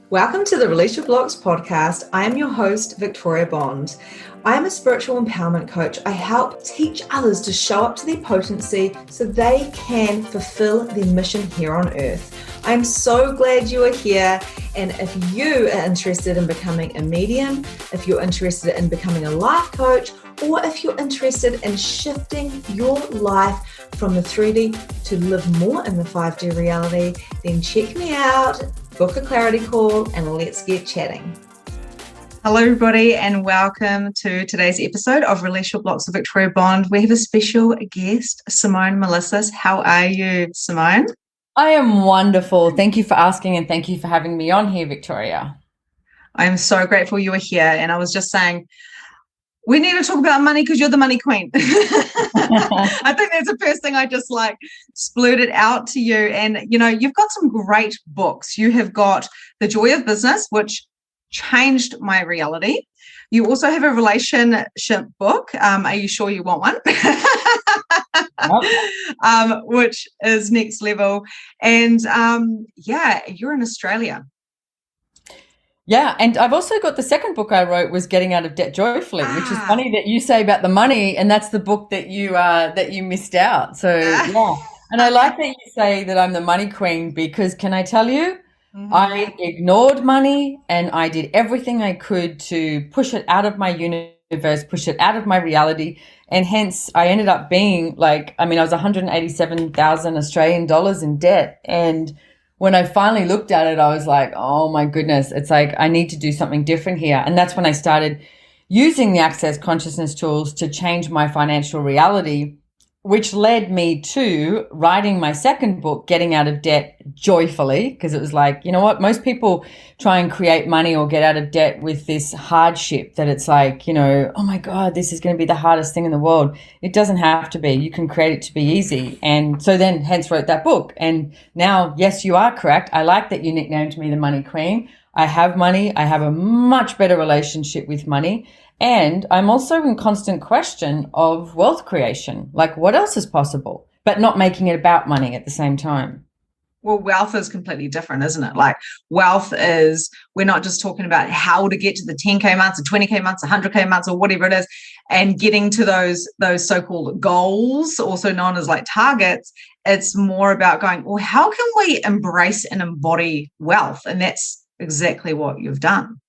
Welcome to the Release Your Blocks podcast. I am your host, Victoria Bond. I am a spiritual empowerment coach. I help teach others to show up to their potency so they can fulfill their mission here on earth. I'm so glad you are here. And if you are interested in becoming a medium, if you're interested in becoming a life coach, or if you're interested in shifting your life from the 3D to live more in the 5D reality, then check me out, book a clarity call, and let's get chatting. Hello, everybody, and welcome to today's episode of Release Your Blocks with Victoria Bond. We have a special guest, Simone Milasas. How are you, Simone? I am wonderful. Thank you for asking, and thank you for having me on here, Victoria. I'm so grateful you were here. And I was just saying, we need to talk about money because you're the money queen. I think that's the first thing I just splurted out to you. And, you've got some great books. You have got The Joy of Business, which changed my reality. You also have a relationship book. Are you sure you want one? Which is next level. And you're in Australia. Yeah, and I've also got the second book I wrote was Getting Out of Debt Joyfully, which is funny that you say about the money, and that's the book that you missed out. So yeah, and I like that you say that I'm the money queen because can I tell you, I ignored money and I did everything I could to push it out of my universe, push it out of my reality, and hence I ended up being I was 187,000 Australian dollars in debt. And when I finally looked at it, I was like, oh my goodness, it's like I need to do something different here. And that's when I started using the Access Consciousness tools to change my financial reality, which led me to writing my second book, Getting Out of Debt Joyfully, because it was like, you know what, most people try and create money or get out of debt with this hardship that it's like, oh my God, this is going to be the hardest thing in the world. It doesn't have to be. You can create it to be easy. And so then hence wrote that book. And now, yes, you are correct. I like that you nicknamed me the Money Queen. I have money. I have a much better relationship with money. And I'm also in constant question of wealth creation. Like what else is possible, but not making it about money at the same time. Well, wealth is completely different, isn't it? Like wealth is, we're not just talking about how to get to the 10K months or 20K months, 100K months or whatever it is, and getting to those so-called goals, also known as targets. It's more about going, well, how can we embrace and embody wealth? And that's exactly what you've done.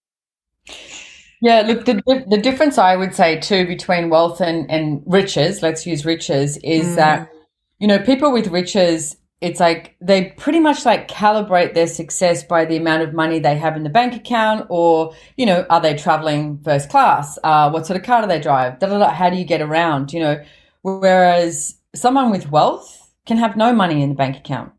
Yeah, look, the difference I would say too between wealth and riches, let's use riches, is that, people with riches, it's like they pretty much calibrate their success by the amount of money they have in the bank account or, are they traveling first class? What sort of car do they drive? How do you get around? Whereas someone with wealth can have no money in the bank account.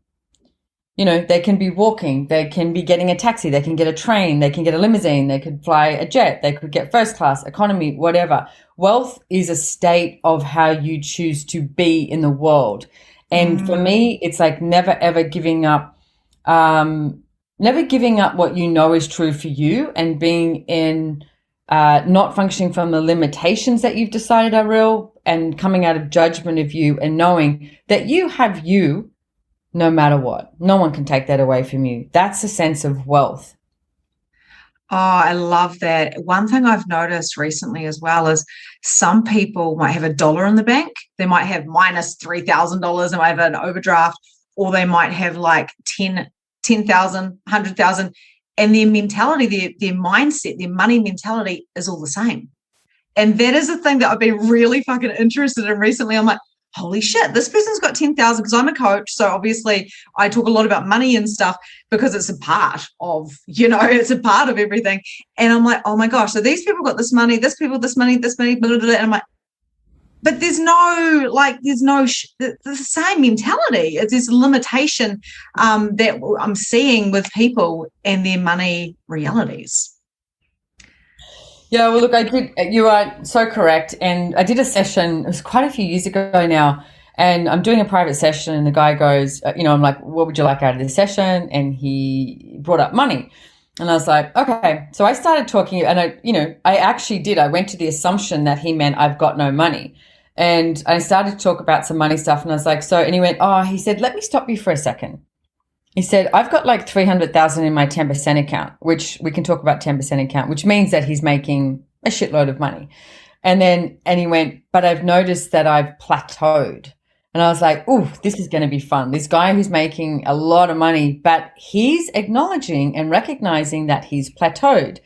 They can be walking, they can be getting a taxi, they can get a train, they can get a limousine, they could fly a jet, they could get first class, economy, whatever. Wealth is a state of how you choose to be in the world. And for me, it's never, ever giving up, what you know is true for you and being in, not functioning from the limitations that you've decided are real and coming out of judgment of you and knowing that you have you no matter what. No one can take that away from you. That's a sense of wealth. Oh, I love that. One thing I've noticed recently as well is some people might have $1 in the bank. They might have minus $3,000. They might have an overdraft, or they might have 10,000, 100,000. And their mentality, their mindset, their money mentality is all the same. And that is the thing that I've been really fucking interested in recently. I'm like, holy shit, this person's got 10,000 because I'm a coach. So obviously I talk a lot about money and stuff because it's a part of, it's a part of everything. And I'm like, oh my gosh, so these people got this money, this people, this money, blah, blah, blah. And I'm like, but there's the same mentality. It's this limitation that I'm seeing with people and their money realities. Yeah, well, look, you are so correct. And I did a session, it was quite a few years ago now, and I'm doing a private session and the guy goes, I'm like, what would you like out of this session? And he brought up money. And I was like, okay. So I started talking and I went to the assumption that he meant I've got no money. And I started to talk about some money stuff and I was like, so, and he went, he said, let me stop you for a second. He said, I've got like 300,000 in my 10% account, which we can talk about 10% account, which means that he's making a shitload of money. And he went, but I've noticed that I've plateaued. And I was like, ooh, this is going to be fun. This guy who's making a lot of money, but he's acknowledging and recognizing that he's plateaued.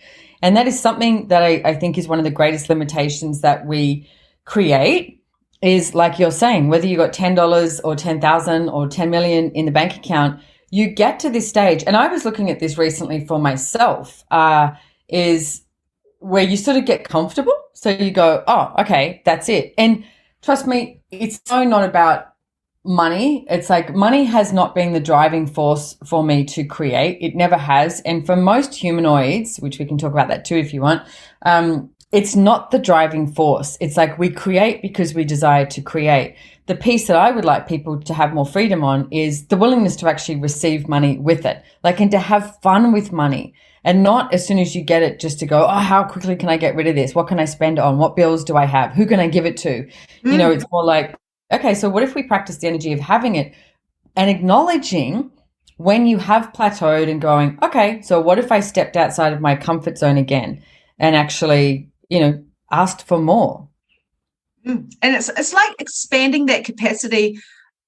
And that is something that I think is one of the greatest limitations that we create, is like you're saying, whether you got $10 or 10,000 or 10 million in the bank account, you get to this stage. And I was looking at this recently for myself, is where you sort of get comfortable. So you go, oh, okay, that's it. And trust me, it's so not about money. It's like money has not been the driving force for me to create. It never has. And for most humanoids, which we can talk about that too if you want, it's not the driving force. It's like we create because we desire to create. The piece that I would like people to have more freedom on is the willingness to actually receive money with it, like, and to have fun with money, and not as soon as you get it just to go, oh, how quickly can I get rid of this? What can I spend on? What bills do I have? Who can I give it to? You know, it's more like, okay, so what if we practice the energy of having it and acknowledging when you have plateaued and going, okay, so what if I stepped outside of my comfort zone again and actually, you know, asked for more? And it's like expanding that capacity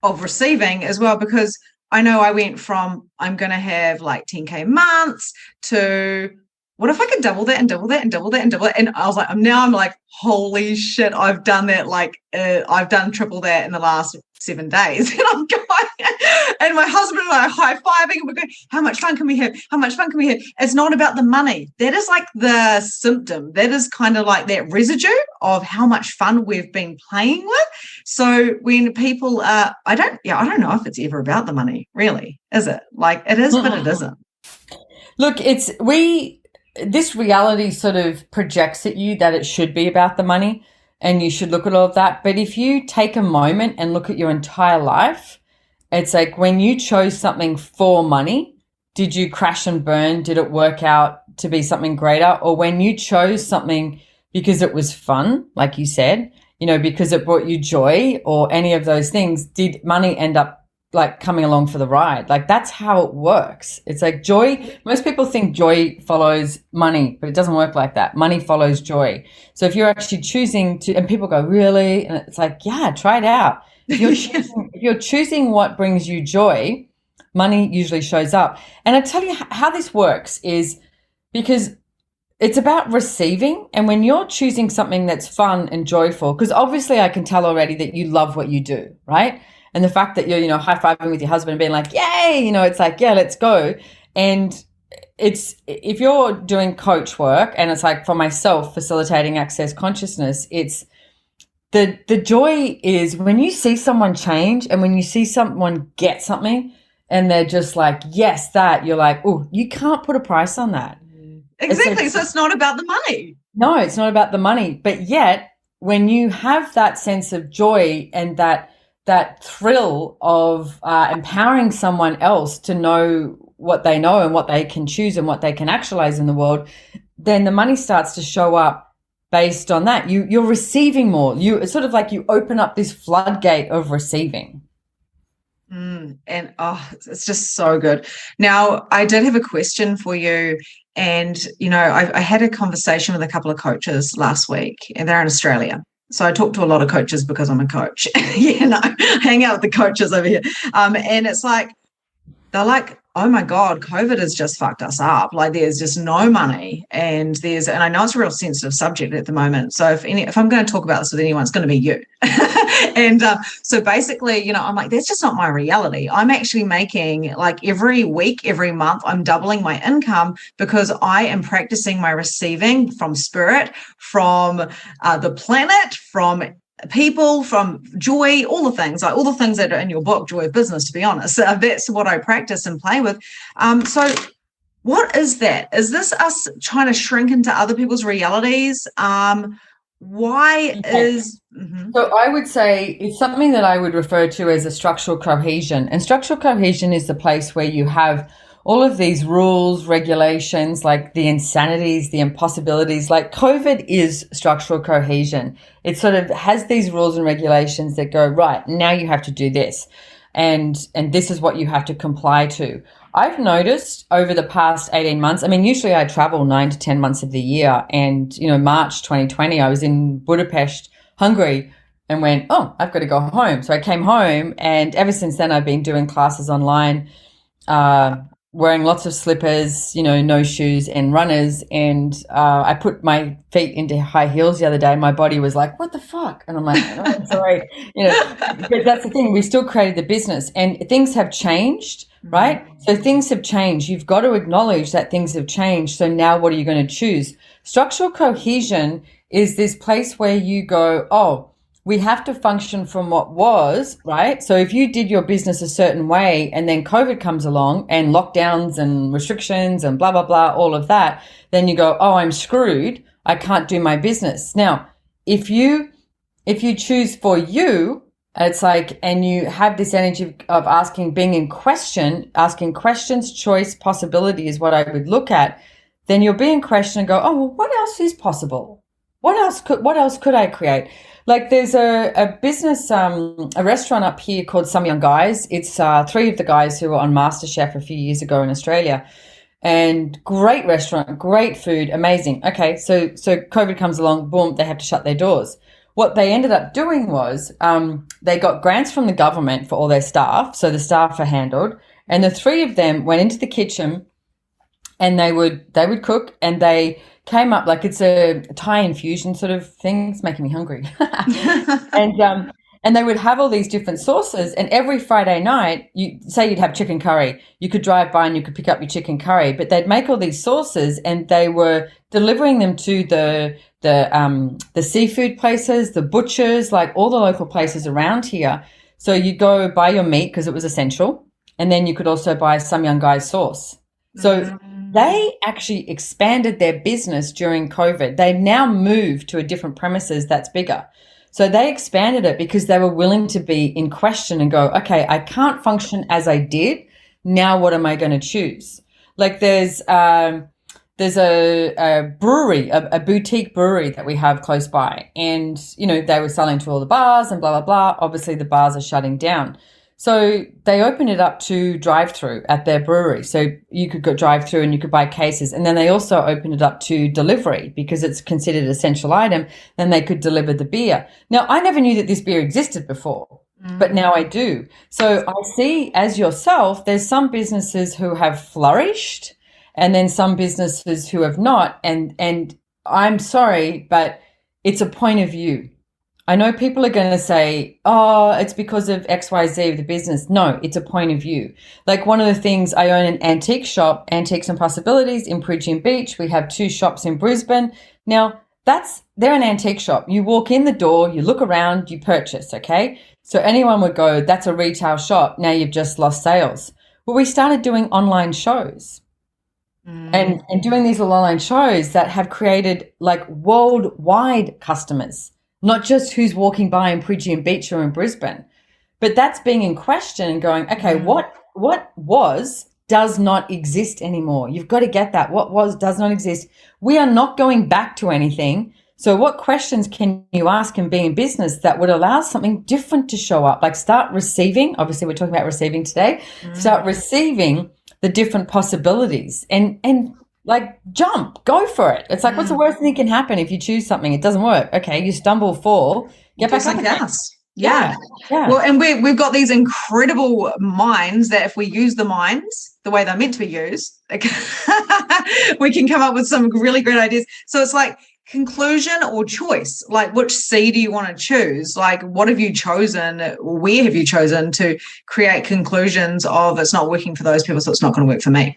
of receiving as well, because I know I went from I'm going to have like 10K months to what if I could double that and double that and double that and double that? And I was like, I'm like, holy shit, I've done that. Like I've done triple that in the last 7 days. And I'm going, and my husband and I are high-fiving and we're going, how much fun can we have? How much fun can we have? It's not about the money. That is like the symptom. That is kind of like that residue of how much fun we've been playing with. So when people I don't know if it's ever about the money, really, is it? Like it is, but it isn't. Look, this reality sort of projects at you that it should be about the money and you should look at all of that. But if you take a moment and look at your entire life, it's like when you chose something for money, did you crash and burn? Did it work out to be something greater? Or when you chose something because it was fun, like you said, you know, because it brought you joy or any of those things, did money end up like coming along for the ride? Like that's how it works. It's like joy. Most people think joy follows money, but it doesn't work like that. Money follows joy. So if you're actually choosing to, and people go, really? And it's like, yeah, try it out. If you're choosing what brings you joy, money usually shows up. And I tell you how this works is because it's about receiving. And when you're choosing something that's fun and joyful, because obviously I can tell already that you love what you do, right? And the fact that you're, you know, high-fiving with your husband and being like, yay, you know, it's like, yeah, let's go. And it's, if you're doing coach work, and it's like for myself, facilitating access consciousness, it's the joy is when you see someone change and when you see someone get something and they're just like, yes, that, you're like, oh, you can't put a price on that. Exactly. So it's not about the money. No, it's not about the money. But yet when you have that sense of joy and that thrill of empowering someone else to know what they know and what they can choose and what they can actualize in the world, then the money starts to show up based on that. You're receiving more. It's sort of like you open up this floodgate of receiving. And it's just so good. Now, I did have a question for you. And, you know, I had a conversation with a couple of coaches last week, and they're in Australia. So I talk to a lot of coaches because I'm a coach. Hang out with the coaches over here. And it's like, they're like, oh my God, COVID has just fucked us up. Like there's just no money. And I know it's a real sensitive subject at the moment. So if I'm going to talk about this with anyone, it's going to be you. And so basically, you know, I'm like, that's just not my reality. I'm actually making like every week, every month, I'm doubling my income because I am practicing my receiving from spirit, from the planet, from people, from joy, all the things that are in your book, Joy of Business, to be honest. That's what I practice and play with. So what is that? Is this us trying to shrink into other people's realities? Why is... Mm-hmm. So I would say it's something that I would refer to as a structural cohesion. And structural cohesion is the place where you have all of these rules, regulations, like the insanities, the impossibilities. Like COVID is structural cohesion. It sort of has these rules and regulations that go, right, now you have to do this. and this is what you have to comply to. I've noticed over the past 18 months, I mean, usually I travel 9 to 10 months of the year, and, you know, March 2020, I was in Budapest, Hungary, and went, oh, I've got to go home. So I came home, and ever since then I've been doing classes online, wearing lots of slippers, you know, no shoes and runners. And I put my feet into high heels the other day. My body was like, what the fuck? And I'm like, oh, I'm sorry. You know, but that's the thing. We still created the business, and things have changed, right? So things have changed. You've got to acknowledge that things have changed. So now what are you going to choose? Structural cohesion is this place where you go, oh, we have to function from what was, right? So if you did your business a certain way and then COVID comes along and lockdowns and restrictions and blah, blah, blah, all of that, then you go, oh, I'm screwed. I can't do my business. Now, if you choose for you, it's like, and you have this energy of asking, being in question, asking questions, choice, possibility is what I would look at, then you'll be in question and go, oh, well, what else is possible? What else could I create? Like there's a business, a restaurant up here called Some Young Guys. It's 3 of the guys who were on MasterChef a few years ago in Australia, and great restaurant, great food, amazing. Okay, so COVID comes along, boom, they have to shut their doors. What they ended up doing was they got grants from the government for all their staff, so the staff are handled, and the 3 of them went into the kitchen, and they would cook, and they came up, like it's a Thai infusion sort of thing. It's making me hungry. And they would have all these different sauces, and every Friday night, you'd have chicken curry. You could drive by and you could pick up your chicken curry, but they'd make all these sauces, and they were delivering them to the seafood places, the butchers, like all the local places around here. So you go buy your meat because it was essential, and then you could also buy Some Young Guys sauce. So they actually expanded their business during COVID. They've now moved to a different premises that's bigger. So they expanded it because they were willing to be in question and go, okay, I can't function as I did. Now what am I going to choose? Like there's a brewery, a boutique brewery that we have close by. And, you know, they were selling to all the bars and blah, blah, blah. Obviously the bars are shutting down. So they opened it up to drive-through at their brewery. So you could go drive-through and you could buy cases. And then they also opened it up to delivery because it's considered an essential item. Then they could deliver the beer. Now, I never knew that this beer existed before, but now I do. So I see, as yourself, there's some businesses who have flourished and then some businesses who have not. And I'm sorry, but it's a point of view. I know people are going to say, oh, it's because of XYZ of the business. No, it's a point of view. Like one of the things, I own an antique shop, Antiques and Possibilities in Bridgeon Beach. We have 2 shops in Brisbane. Now, they're an antique shop. You walk in the door, you look around, you purchase, okay? So anyone would go, that's a retail shop. Now you've just lost sales. Well, we started doing online shows. And doing these little online shows that have created like worldwide customers. Not just who's walking by in Bridgeon Beach or in Brisbane, but that's being in question and going, okay, what was does not exist anymore. You've got to get that. What was does not exist. We are not going back to anything. So what questions can you ask and be in business that would allow something different to show up? Like start receiving. Obviously, we're talking about receiving today. Start receiving the different possibilities and like go for it. It's like, what's the worst thing that can happen if you choose something? It doesn't work. Okay, you stumble, fall, get back up again. Yeah. Well, and we've got these incredible minds that if we use the minds the way they're meant to be used, we can come up with some really great ideas. So it's like conclusion or choice. Like which C do you want to choose? Like what have you chosen? Where have you chosen to create conclusions of it's not working for those people, so it's not going to work for me?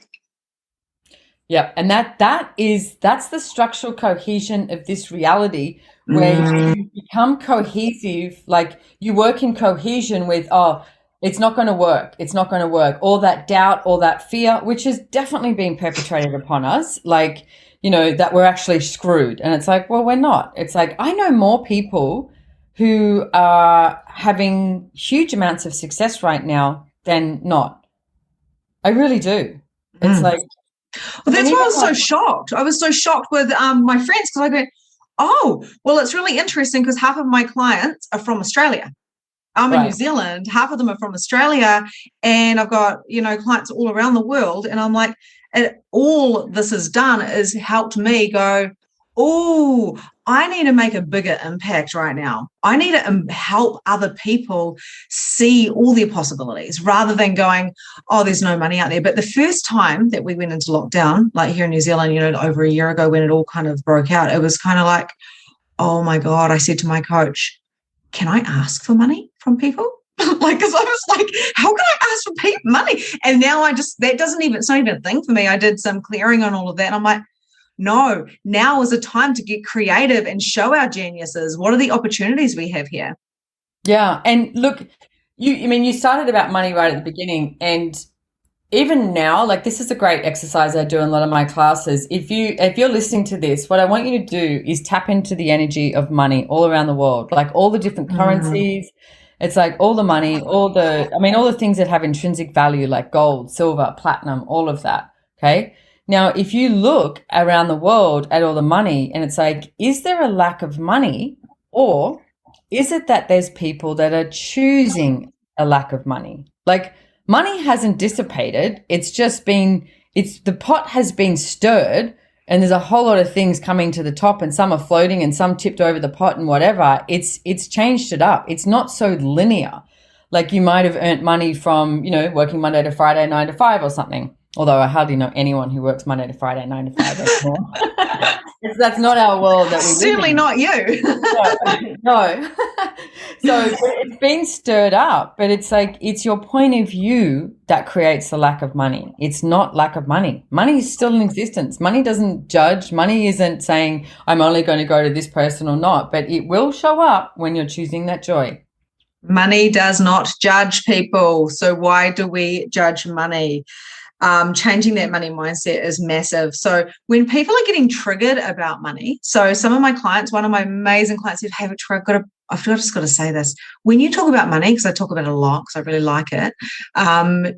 Yeah, and that's the structural cohesion of this reality where you become cohesive, like you work in cohesion with, oh, it's not going to work. It's not going to work. All that doubt, all that fear, which is definitely being perpetrated upon us, like, you know, that we're actually screwed. And it's like, well, we're not. It's like, I know more people who are having huge amounts of success right now than not. I really do. It's like, well, that's why I was so shocked. I was so shocked with my friends because I go, oh, well, it's really interesting because half of my clients are from Australia. I'm in New Right. Zealand, half of them are from Australia, and I've got, clients all around the world. And I'm like, all this has done is helped me go, oh, I need to make a bigger impact right now. I need to help other people see all their possibilities rather than going, oh, there's no money out there. But the first time that we went into lockdown, like here in New Zealand, over a year ago when it all kind of broke out, it was kind of like, oh my God, I said to my coach, can I ask for money from people? Because I was like, how can I ask for money? And now it's not even a thing for me. I did some clearing on all of that. And I'm like, no, now is a time to get creative and show our geniuses. What are the opportunities we have here? Yeah. And look, you started about money right at the beginning, and even now, like, this is a great exercise I do in a lot of my classes. If you're listening to this, what I want you to do is tap into the energy of money all around the world, like all the different currencies. It's like all the money, all the things that have intrinsic value, like gold, silver, platinum, all of that. Okay. Now, if you look around the world at all the money, and it's like, is there a lack of money, or is it that there's people that are choosing a lack of money? Like, money hasn't dissipated. It's just the pot has been stirred, and there's a whole lot of things coming to the top, and some are floating and some tipped over the pot and whatever. It's changed it up. It's not so linear. Like, you might have earned money from, working Monday to Friday, 9 to 5 or something. Although I hardly know anyone who works Monday to Friday, 9 to 5 anymore. That's not our world that we live in. Certainly not you. No. So it's been stirred up, but it's like, it's your point of view that creates the lack of money. It's not lack of money. Money is still in existence. Money doesn't judge. Money isn't saying, I'm only going to go to this person or not, but it will show up when you're choosing that joy. Money does not judge people. So why do we judge money? Changing that money mindset is massive. So when people are getting triggered about money, so some of my clients, one of my amazing clients said, hey, Victoria, I've just got to say this. When you talk about money, because I talk about it a lot because I really like it,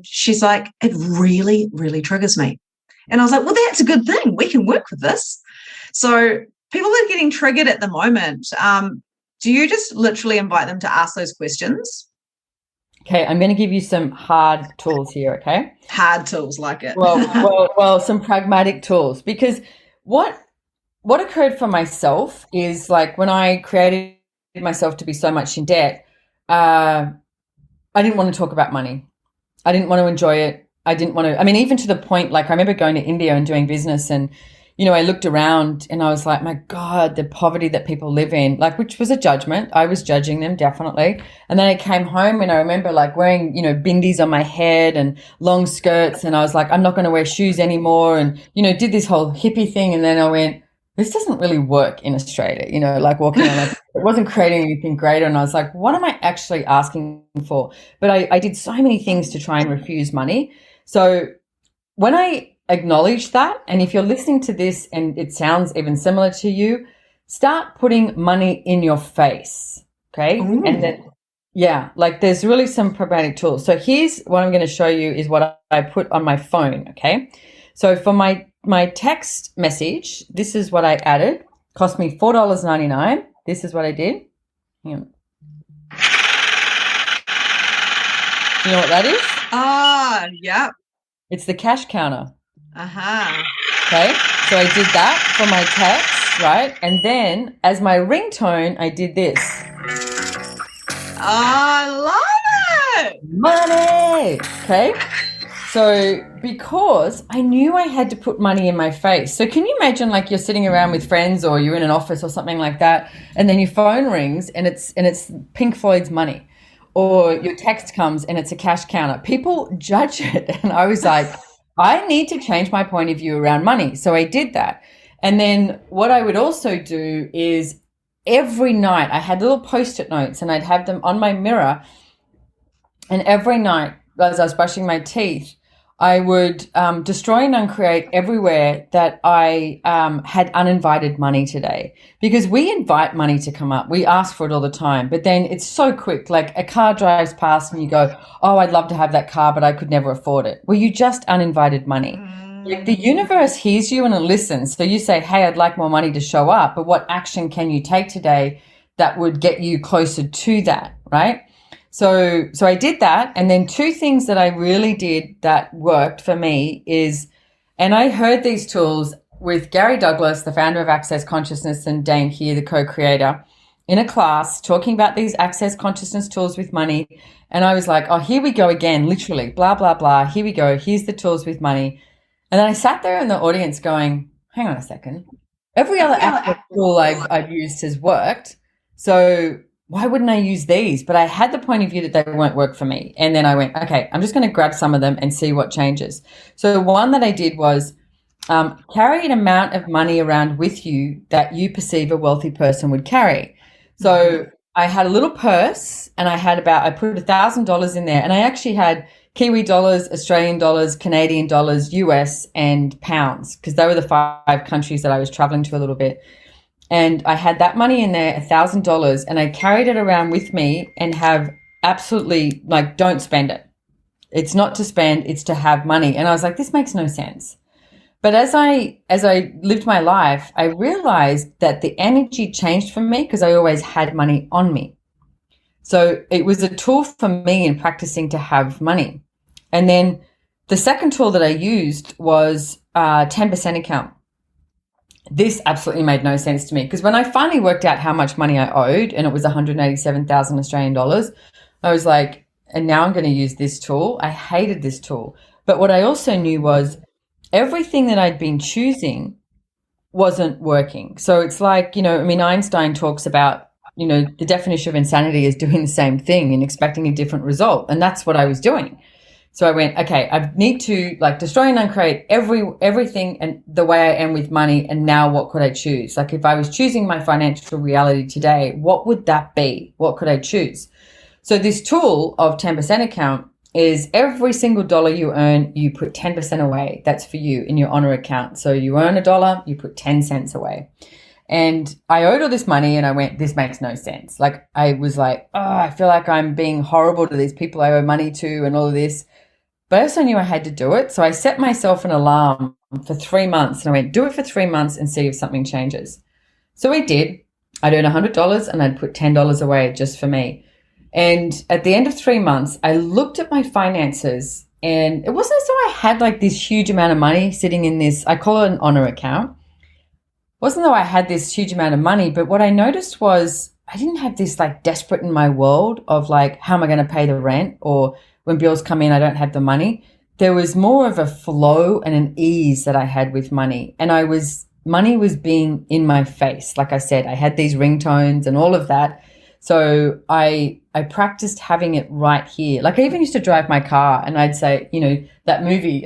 she's like, it really, really triggers me. And I was like, well, that's a good thing. We can work with this. So people are getting triggered at the moment. Do you just literally invite them to ask those questions? Okay, I'm going to give you some hard tools here, okay? Hard tools, like it. Well, some pragmatic tools, because what occurred for myself is, like, when I created myself to be so much in debt, I didn't want to talk about money. I didn't want to enjoy it. I didn't want to, even to the point, like, I remember going to India and doing business, and I looked around and I was like, my God, the poverty that people live in, like, which was a judgment. I was judging them, definitely. And then I came home and I remember, like, wearing, bindis on my head and long skirts. And I was like, I'm not going to wear shoes anymore. And, did this whole hippie thing. And then I went, this doesn't really work in Australia, like walking on it wasn't creating anything greater. And I was like, what am I actually asking for? But I did so many things to try and refuse money. So when I acknowledge that, and if you're listening to this and it sounds even similar to you, start putting money in your face, okay? Ooh. And then, like, there's really some pragmatic tools. So here's what I'm going to show you is what I put on my phone, okay? So for my text message, this is what I added. Cost me $4.99. This is what I did. Hang on. Do you know what that is? Yeah. It's the cash counter. Uh-huh. Okay, so I did that for my text, right? And then as my ringtone, I did this. I love it. Money. Okay. So because I knew I had to put money in my face. So can you imagine, like, you're sitting around with friends or you're in an office or something like that, and then your phone rings and it's Pink Floyd's Money, or your text comes and it's a cash counter. People judge it. And I was like, I need to change my point of view around money. So I did that. And then what I would also do is every night I had little Post-it notes and I'd have them on my mirror. And every night as I was brushing my teeth, I would destroy and uncreate everywhere that I had uninvited money today. Because we invite money to come up. We ask for it all the time. But then it's so quick. Like, a car drives past and you go, oh, I'd love to have that car, but I could never afford it. Well, you just uninvited money. Like, the universe hears you and it listens. So you say, hey, I'd like more money to show up. But what action can you take today that would get you closer to that, right? So I did that. And then two things that I really did that worked for me is, and I heard these tools with Gary Douglas, the founder of Access Consciousness, and Dane Here, the co-creator, in a class talking about these access consciousness tools with money. And I was like, oh, here we go again, literally, blah, blah, blah. Here we go. Here's the tools with money. And then I sat there in the audience going, hang on a second. Every other access tool I've used has worked. So why wouldn't I use these? But I had the point of view that they won't work for me. And then I went, okay, I'm just going to grab some of them and see what changes. So one that I did was carry an amount of money around with you that you perceive a wealthy person would carry. So I had a little purse and I put $1,000 in there, and I actually had Kiwi dollars, Australian dollars, Canadian dollars, US, and pounds, because they were the 5 countries that I was traveling to a little bit. And I had that money in there, $1,000, and I carried it around with me and have absolutely, like, don't spend it. It's not to spend, it's to have money. And I was like, this makes no sense. But as I lived my life, I realized that the energy changed for me because I always had money on me. So it was a tool for me in practicing to have money. And then the second tool that I used was 10% account. This absolutely made no sense to me, because when I finally worked out how much money I owed, and it was 187,000 Australian dollars, I was like, and now I'm going to use this tool. I hated this tool. But what I also knew was everything that I'd been choosing wasn't working. So it's like, Einstein talks about, the definition of insanity is doing the same thing and expecting a different result. And that's what I was doing. So I went, okay, I need to destroy and uncreate everything and the way I am with money. And now what could I choose? Like, if I was choosing my financial reality today, what would that be? What could I choose? So this tool of 10% account is every single dollar you earn, you put 10% away. That's for you in your honor account. So you earn $1, you put 10 cents away. And I owed all this money and I went, this makes no sense. Like, I was like, oh, I feel like I'm being horrible to these people I owe money to and all of this. But I also knew I had to do it. So I set myself an alarm for 3 months and I went, do it for 3 months and see if something changes. So I did. I'd earn $100 and I'd put $10 away just for me. And at the end of 3 months, I looked at my finances, and it wasn't as though I had this huge amount of money sitting in this, I call it an honor account. It wasn't though I had this huge amount of money, but what I noticed was I didn't have this desperate in my world of how am I going to pay the rent, or when bills come in, I don't have the money. There was more of a flow and an ease that I had with money. And money was being in my face. Like I said, I had these ringtones and all of that. So I practiced having it right here. Like, I even used to drive my car and I'd say, that movie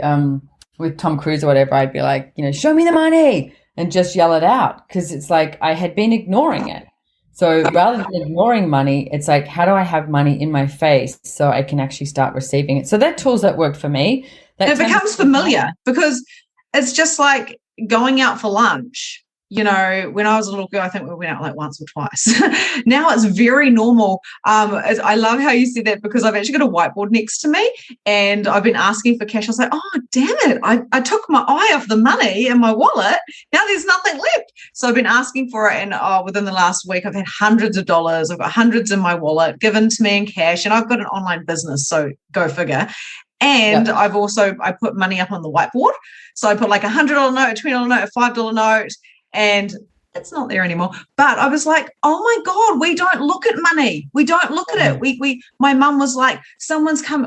with Tom Cruise or whatever, I'd be like, show me the money, and just yell it out, because it's like I had been ignoring it. So rather than ignoring money, it's like, how do I have money in my face so I can actually start receiving it? So that tools that worked for me. It becomes familiar, because it's just like going out for lunch. When I was a little girl, I think we went out once or twice. Now it's very normal. I love how you said that, because I've actually got a whiteboard next to me and I've been asking for cash. I was like, oh, damn it. I took my eye off the money in my wallet. Now there's nothing left. So I've been asking for it. And within the last week, I've had hundreds of dollars. I've got hundreds in my wallet given to me in cash. And I've got an online business, so go figure. And I put money up on the whiteboard. So I put like $100 note, a $20 note, a $5 note. And it's not there anymore. But I was like, oh my God, we don't look at money. We don't look at it. My mum was like, someone's come,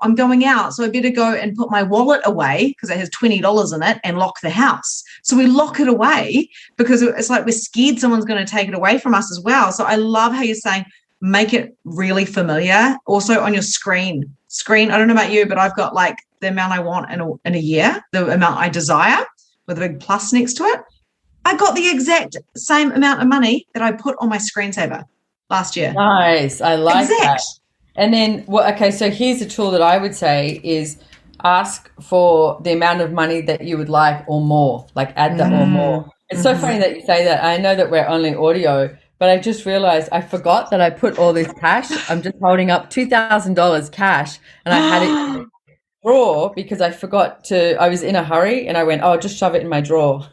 I'm going out, so I better go and put my wallet away because it has $20 in it and lock the house. So we lock it away because it's like we're scared someone's going to take it away from us as well. So I love how you're saying, make it really familiar. Also on your screen, I don't know about you, but I've got the amount I want in a year, the amount I desire with a big plus next to it. I got the exact same amount of money that I put on my screensaver last year. Nice. I like that. And then, so here's a tool that I would say is ask for the amount of money that you would like or more, add that or more. It's so funny that you say that. I know that we're only audio, but I just realized I forgot that I put all this cash. I'm just holding up $2,000 cash, and I had it in a drawer because I was in a hurry and I went, oh, just shove it in my drawer.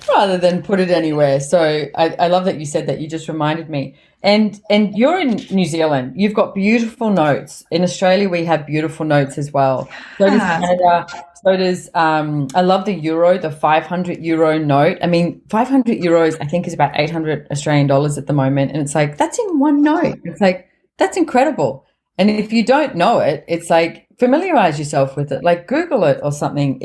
Rather than put it anywhere. So I love that you said that. You just reminded me. And you're in New Zealand. You've got beautiful notes. In Australia, we have beautiful notes as well. So does Canada. So does I love the euro, the 500 euro note. I mean, 500 euros, I think, is about 800 Australian dollars at the moment. And it's like, that's in one note. It's like, that's incredible. And if you don't know it, it's like, familiarize yourself with it. Like, Google it or something.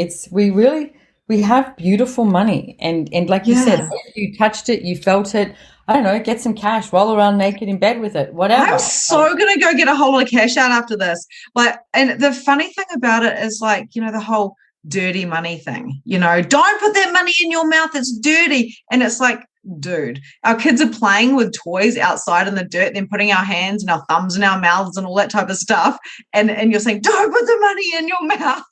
We have beautiful money. And like you said, if you touched it, you felt it. I don't know, get some cash, roll around naked in bed with it, whatever. I'm so going to go get a whole lot of cash out after this. Like, and the funny thing about it is, like, you know, the whole dirty money thing, you know, don't put that money in your mouth. It's dirty. And it's like, dude, our kids are playing with toys outside in the dirt, then putting our hands and our thumbs in our mouths and all that type of stuff. And you're saying, don't put the money in your mouth.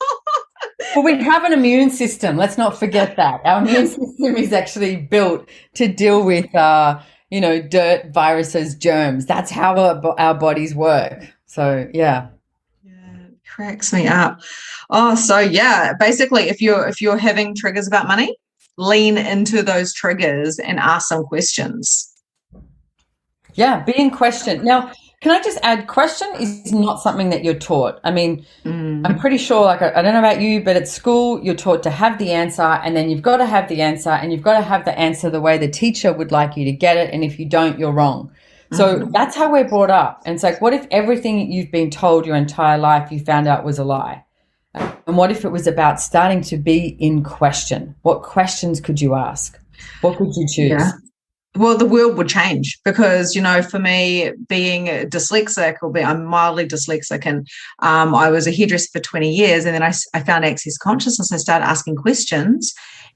Well, we have an immune system. Let's not forget that. Our immune system is actually built to deal with, dirt, viruses, germs. That's how our bodies work. So, yeah. It cracks me up. Oh, so yeah, basically, if you're having triggers about money, lean into those triggers and ask some questions. Yeah, be in question. Now, can I just add, question is not something that you're taught. I mean, I'm pretty sure, like, I don't know about you, but at school you're taught to have the answer, and then you've got to have the answer, and you've got to have the answer the way the teacher would like you to get it, and if you don't, you're wrong. So that's how we're brought up. And it's like, what if everything you've been told your entire life you found out was a lie? And what if it was about starting to be in question? What questions could you ask? What could you choose? Yeah. Well, the world would change because, you know, for me, being dyslexic, I'm mildly dyslexic, and I was a hairdresser for 20 years, and then I found access consciousness. I started asking questions,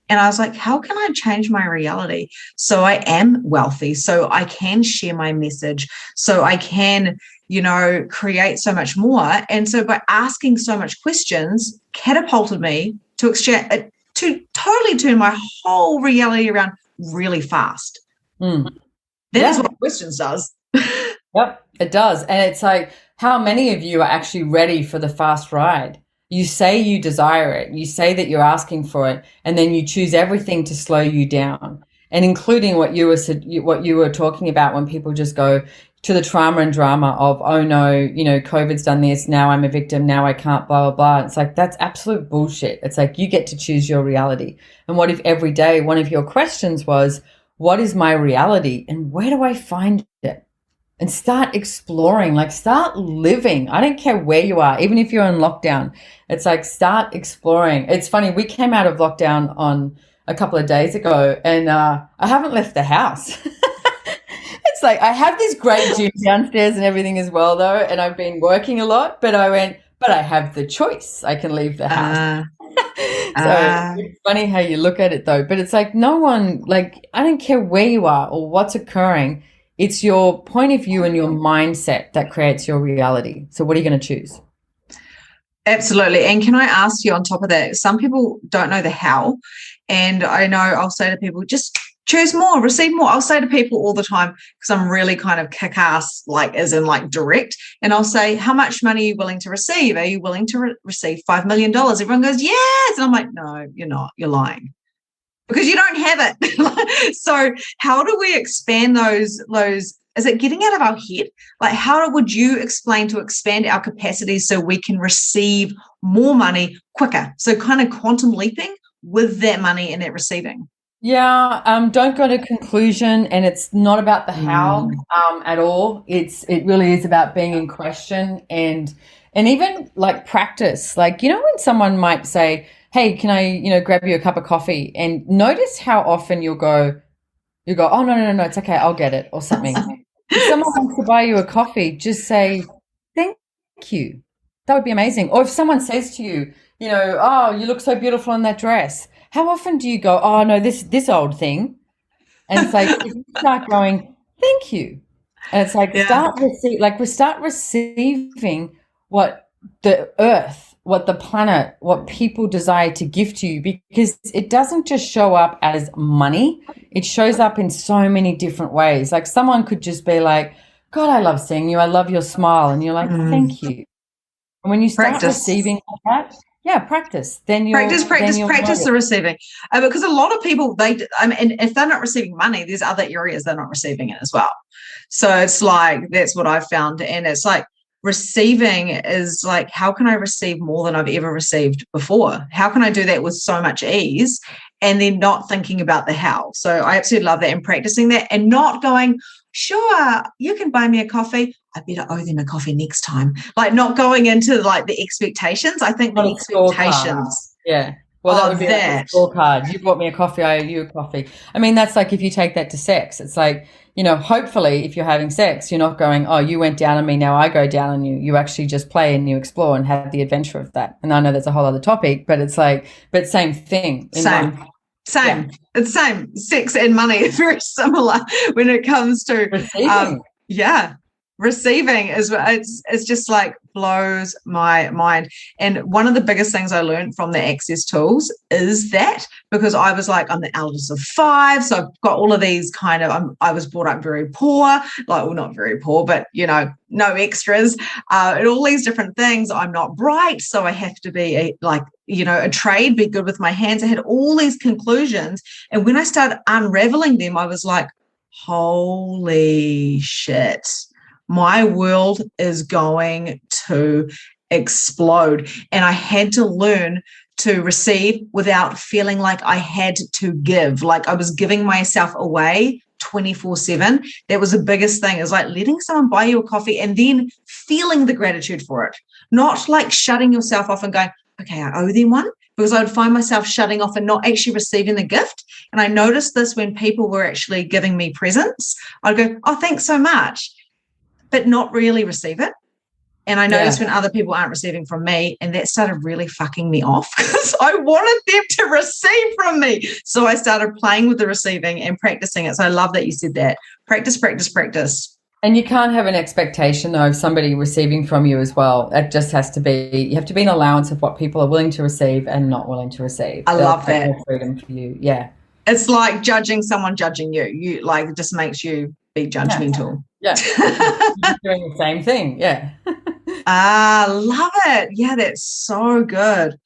and I was like, how can I change my reality so I am wealthy, so I can share my message, so I can, you know, create so much more? And so by asking so much questions catapulted me to totally turn my whole reality around really fast. That's what questions does. Yep, it does. And it's like, how many of you are actually ready for the fast ride? You say you desire it. You say that you're asking for it, and then you choose everything to slow you down. And including what you were talking about, when people just go to the trauma and drama of, oh no, you know, COVID's done this, now I'm a victim, now I can't, blah, blah, blah. It's like, that's absolute bullshit. It's like, you get to choose your reality. And what if every day one of your questions was, what is my reality and where do I find it? And start exploring, like, start living. I don't care where you are, even if you're in lockdown. It's like, start exploring. It's funny, we came out of lockdown on a couple of days ago, and I haven't left the house. It's like, I have this great gym downstairs and everything as well, though, and I've been working a lot, but I have the choice. I can leave the house. So it's funny how you look at it, though. But it's like, no one, like, I don't care where you are or what's occurring. It's your point of view and your mindset that creates your reality. So what are you going to choose? Absolutely. And can I ask you on top of that, some people don't know the how. And I know I'll say to people, just choose more, receive more. I'll say to people all the time, because I'm really kind of kick-ass, like, as in, like, direct. And I'll say, how much money are you willing to receive? Are you willing to receive $5 million? Everyone goes, yes. And I'm like, no, you're not. You're lying. Because you don't have it. So how do we expand those, is it getting out of our head? Like, how would you explain to expand our capacities so we can receive more money quicker? So kind of quantum leaping with that money and that receiving. Yeah, don't go to conclusion, and it's not about the how at all. It really is about being in question and even, like, practice. Like, you know, when someone might say, hey, can I, you know, grab you a cup of coffee? And notice how often you go, oh, no, it's okay, I'll get it, or something. If someone wants to buy you a coffee, just say, thank you. That would be amazing. Or if someone says to you, you know, oh, you look so beautiful in that dress. How often do you go, oh, no, this old thing? And it's like, if you start going, thank you. And it's like, start receiving what the earth, what the planet, what people desire to give to you, because it doesn't just show up as money. It shows up in so many different ways. Like, someone could just be like, God, I love seeing you. I love your smile. And you're like, thank you. And when you start receiving that, practice. Then you practice the receiving, because a lot of people, and if they're not receiving money, there's other areas they're not receiving it as well. So it's like, that's what I've found. And it's like, receiving is like, how can I receive more than I've ever received before? How can I do that with so much ease and then not thinking about the how? So I absolutely love that, and practicing that, and not going, sure, you can buy me a coffee, I better owe them a coffee next time. Like, not going into like the expectations. I think the expectations. Yeah. Well, that would be like a scorecard. You bought me a coffee, I owe you a coffee. I mean, that's like if you take that to sex. It's like, hopefully if you're having sex, you're not going, oh, you went down on me, now I go down on you. You actually just play and you explore and have the adventure of that. And I know that's a whole other topic, but it's like, but same thing. Same. Yeah. It's same. Sex and money is very similar when it comes to receiving. Receiving is, it's just like blows my mind. And one of the biggest things I learned from the Access tools is that, because I was like, I'm the eldest of 5, so I've got all of these kind of, I was brought up very poor, like, well, not very poor, but no extras, and all these different things. I'm not bright, so I have to be a trade, be good with my hands. I had all these conclusions, and when I started unraveling them, I was like, holy shit, my world is going to explode. And I had to learn to receive without feeling like I had to give, like I was giving myself away 24/7. That was the biggest thing, is like letting someone buy you a coffee and then feeling the gratitude for it, not like shutting yourself off and going, okay, I owe them one, because I would find myself shutting off and not actually receiving the gift. And I noticed this when people were actually giving me presents. I'd go, oh, thanks so much, but not really receive it. And I noticed when other people aren't receiving from me, and that started really fucking me off, because I wanted them to receive from me. So I started playing with the receiving and practicing it. So I love that you said that. Practice, practice, practice. And you can't have an expectation, though, of somebody receiving from you as well. It just has to be, you have to be an allowance of what people are willing to receive and not willing to receive. I love that. Freedom for you. Yeah. It's like judging someone judging you. You like, it just makes you be judgmental. Yeah. You're doing the same thing. Yeah. Love it. Yeah, that's so good.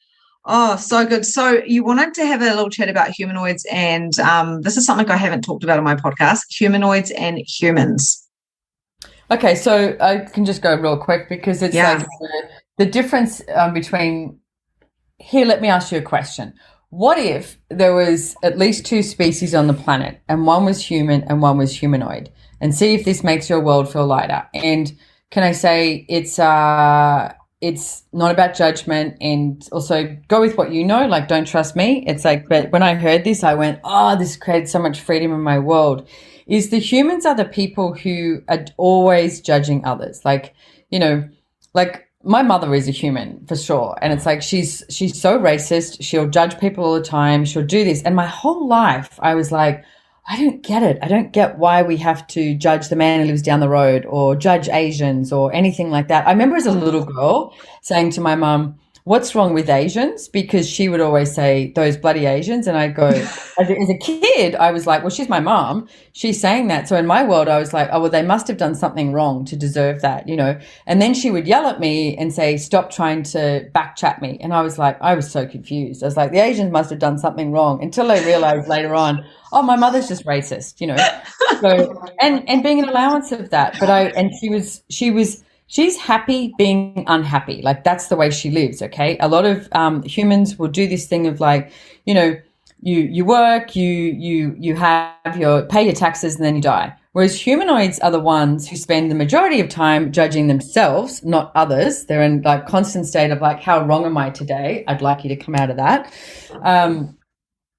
Oh, so good. So you wanted to have a little chat about humanoids, and this is something I haven't talked about on my podcast, humanoids and humans. Okay, so I can just go real quick, because it's like the difference between, here, let me ask you a question. What if there was at least 2 species on the planet, and one was human and one was humanoid, and see if this makes your world feel lighter? And can I say it's not about judgment, and also go with what you know, like, don't trust me. It's like, but when I heard this, I went, oh, this created so much freedom in my world. Is the humans are the people who are always judging others. Like, like my mother is a human for sure. And it's like, she's so racist. She'll judge people all the time. She'll do this. And my whole life I was like, I don't get it. I don't get why we have to judge the man who lives down the road, or judge Asians or anything like that. I remember as a little girl saying to my mum, what's wrong with Asians? Because she would always say, those bloody Asians. And I'd go, as a kid, I was like, well, she's my mom. She's saying that. So in my world, I was like, oh, well, they must have done something wrong to deserve that, And then she would yell at me and say, stop trying to backchat me. And I was like, I was so confused. I was like, the Asians must have done something wrong, until I realized later on, oh, my mother's just racist, So, and being an allowance of that. But she's happy being unhappy. Like, that's the way she lives. Okay. A lot of humans will do this thing of like, you work, you have pay your taxes, and then you die. Whereas humanoids are the ones who spend the majority of time judging themselves, not others. They're in like constant state of like, how wrong am I today? I'd like you to come out of that.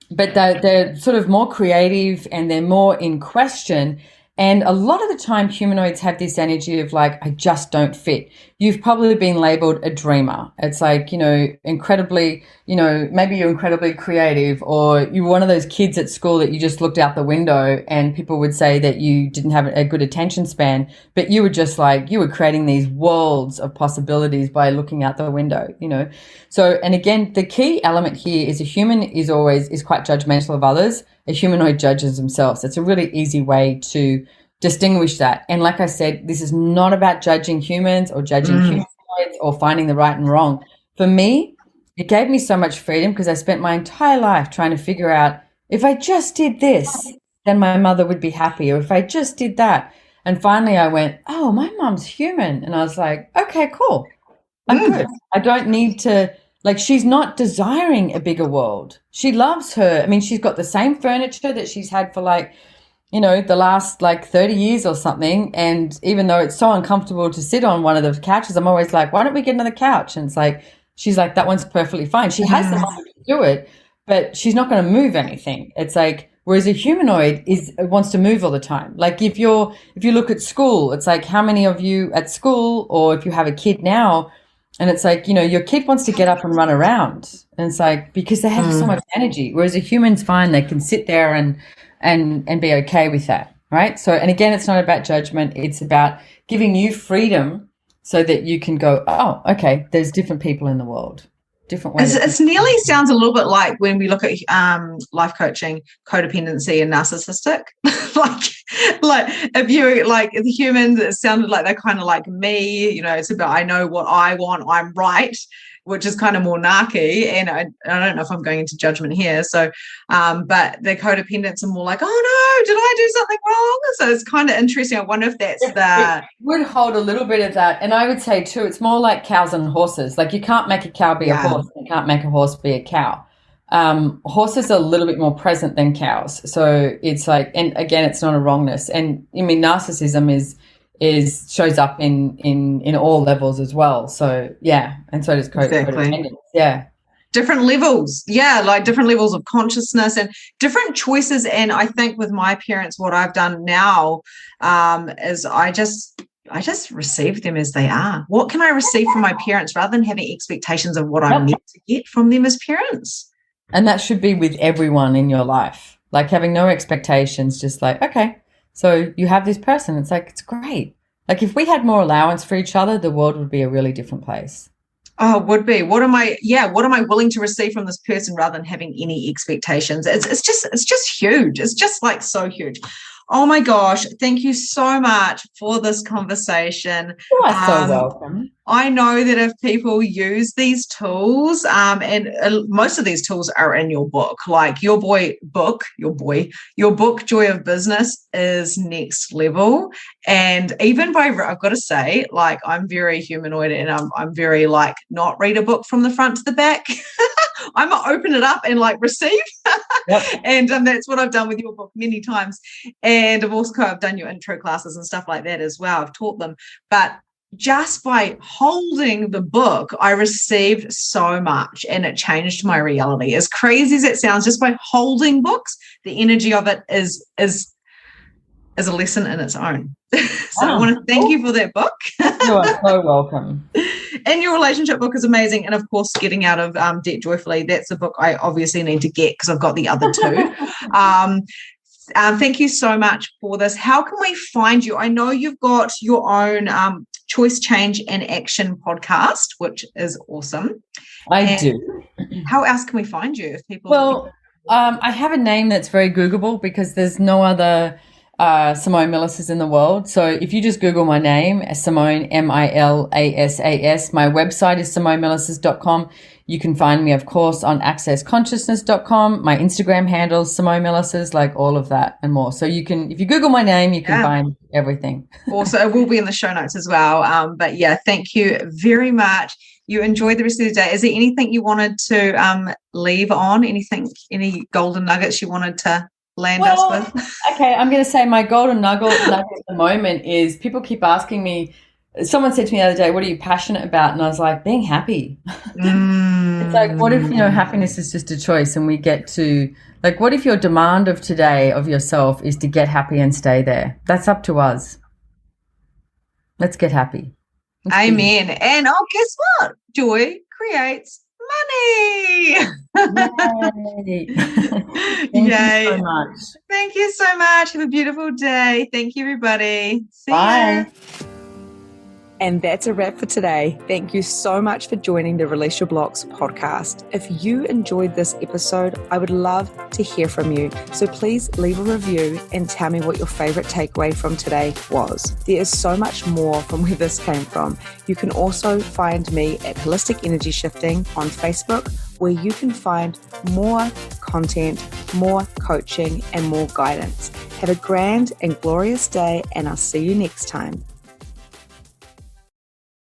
But they're sort of more creative, and they're more in question. And a lot of the time humanoids have this energy of like, I just don't fit. You've probably been labeled a dreamer. It's like, incredibly, maybe you're incredibly creative, or you were one of those kids at school that you just looked out the window and people would say that you didn't have a good attention span, but you were just like, you were creating these worlds of possibilities by looking out the window, So, and again, the key element here is a human is quite judgmental of others. A humanoid judges themselves. It's a really easy way to distinguish that. And like I said, this is not about judging humans or judging humanoids or finding the right and wrong. For me, it gave me so much freedom, because I spent my entire life trying to figure out, if I just did this, then my mother would be happy, or if I just did that. And finally I went, oh, my mom's human. And I was like, okay, cool. I'm good. I don't need to, like, she's not desiring a bigger world. She loves her. I mean, she's got the same furniture that she's had for like, you know, the last like 30 years or something. And even though it's so uncomfortable to sit on one of the couches, I'm always like, why don't we get another couch? And it's like, she's like, that one's perfectly fine. She has the money to do it, but she's not going to move anything. It's like, whereas a humanoid wants to move all the time. Like if you look at school, it's like, how many of you at school, or if you have a kid now, and it's like, you know, your kid wants to get up and run around. And it's like, because they have so much energy, whereas a human's fine. They can sit there and be okay with that, right? So, and again, it's not about judgment. It's about giving you freedom so that you can go, oh, okay, there's different people in the world, different ways. It nearly sounds a little bit like when we look at life coaching, codependency and narcissistic. like if you like the humans, it sounded like they're kind of like me, you know, it's about, I know what I want, I'm right, which is kind of more narky. And I don't know if I'm going into judgment here. So, but the codependents are more like, oh no, did I do something wrong? So it's kind of interesting. I wonder if that's it would hold a little bit of that. And I would say too, it's more like cows and horses. Like you can't make a cow be a horse. You can't make a horse be a cow. Horses are a little bit more present than cows. So it's like, and again, it's not a wrongness. And I mean, narcissism shows up in all levels as well. So yeah, and so does codependence. Yeah, different levels. Yeah, like different levels of consciousness and different choices. And I think with my parents, what I've done now is I just receive them as they are. What can I receive from my parents rather than having expectations of what I'm meant to get from them as parents? And that should be with everyone in your life, like having no expectations, just like, okay, so you have this person. It's like, it's great. Like if we had more allowance for each other, the world would be a really different place. Oh, it would be. What am I willing to receive from this person rather than having any expectations? It's just huge. It's just like so huge. Oh my gosh. Thank you so much for this conversation. You are so welcome. I know that if people use these tools, and most of these tools are in your book, like your book, Joy of Business is next level. And even I've got to say, like, I'm very humanoid and I'm very like, not read a book from the front to the back. I'm gonna open it up and like receive. Yep. And that's what I've done with your book many times. And I've done your intro classes and stuff like that as well. I've taught them. But just by holding the book, I received so much and it changed my reality. As crazy as it sounds, just by holding books, the energy of it is a lesson in its own. So I want to thank you for that book. You are so welcome. And your relationship book is amazing. And of course, Getting Out of Debt Joyfully, that's a book I obviously need to get because I've got the other two. Thank you so much for this. How can we find you? I know you've got your own Choice, Change and Action podcast, which is awesome. I do. How else can we find you if people? Well, I have a name that's very Googleable because there's no other Simone Milasas in the world. So if you just Google my name, Simone, Milasas, my website is SimoneMilasas.com. You can find me, of course, on accessconsciousness.com. My Instagram handles Simone Milasas, like all of that and more. So you can, if you Google my name, you can find everything. Also, it will be in the show notes as well. But yeah, thank you very much. You enjoyed the rest of the day. Is there anything you wanted to leave on? Any golden nuggets you wanted to land us with? Okay, I'm going to say my golden nugget at the moment is people keep asking me. Someone said to me the other day, what are you passionate about? And I was like, being happy. It's like, what if, happiness is just a choice and we get to, like, what if your demand of today of yourself is to get happy and stay there? That's up to us. Let's get happy. Amen. And guess what? Joy creates money. Yay. Thank you so much. Thank you so much. Have a beautiful day. Thank you, everybody. See Bye. ya. And that's a wrap for today. Thank you so much for joining the Release Your Blocks podcast. If you enjoyed this episode, I would love to hear from you. So please leave a review and tell me what your favorite takeaway from today was. There is so much more from where this came from. You can also find me at Holistic Energy Shifting on Facebook, where you can find more content, more coaching, and more guidance. Have a grand and glorious day, and I'll see you next time.